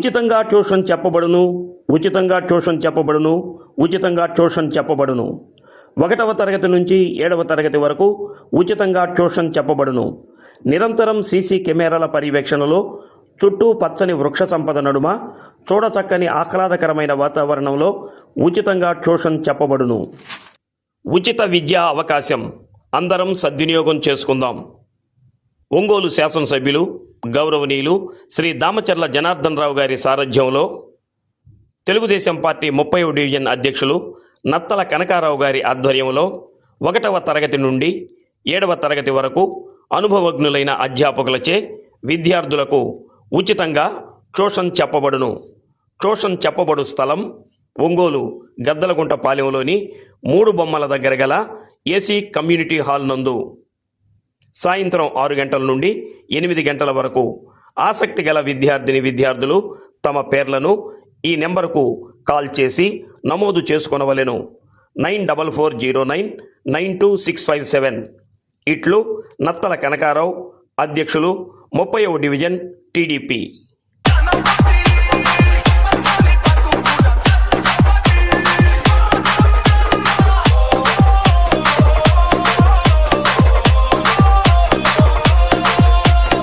ఉచితంగా ట్యూషన్ చెప్పబడును, ఉచితంగా ట్యూషన్ చెప్పబడును, ఉచితంగా ట్యూషన్ చెప్పబడును. 1వ తరగతి నుంచి 7వ తరగతి వరకు ఉచితంగా ట్యూషన్ చెప్పబడును. నిరంతరం సీసీ కెమెరాల పర్యవేక్షణలో చుట్టూ పచ్చని వృక్ష సంపద నడుమ చూడచక్కని ఆహ్లాదకరమైన వాతావరణంలో ఉచితంగా ట్యూషన్ చెప్పబడును. ఉచిత విద్యా అవకాశం అందరం సద్వినియోగం చేసుకుందాం. ఒంగోలు శాసనసభ్యులు గౌరవనీయులు శ్రీ దామచర్ల జనార్దన్ రావు గారి సారథ్యంలో తెలుగుదేశం పార్టీ 30వ డివిజన్ అధ్యక్షులు నత్తల కనకారావు గారి ఆధ్వర్యంలో 1వ తరగతి నుండి 7వ తరగతి వరకు అనుభవజ్ఞులైన అధ్యాపకులచే విద్యార్థులకు ఉచితంగా ట్యూషన్ చెప్పబడును. ట్యూషన్ చెప్పబడు స్థలం ఒంగోలు గద్దలగుంట పాలెంలోని 3 బొమ్మల దగ్గర గల ఏసీ కమ్యూనిటీ హాల్ నందు సాయంత్రం 6 గంటల నుండి 8 గంటల వరకు ఆసక్తి గల విద్యార్థులు తమ పేర్లను ఈ నెంబరుకు కాల్ చేసి నమోదు చేసుకొనవలెను. 9440992657. ఇట్లు నత్తల కనకారావు, అధ్యక్షులు 30వ డివిజన్ టీడీపీ.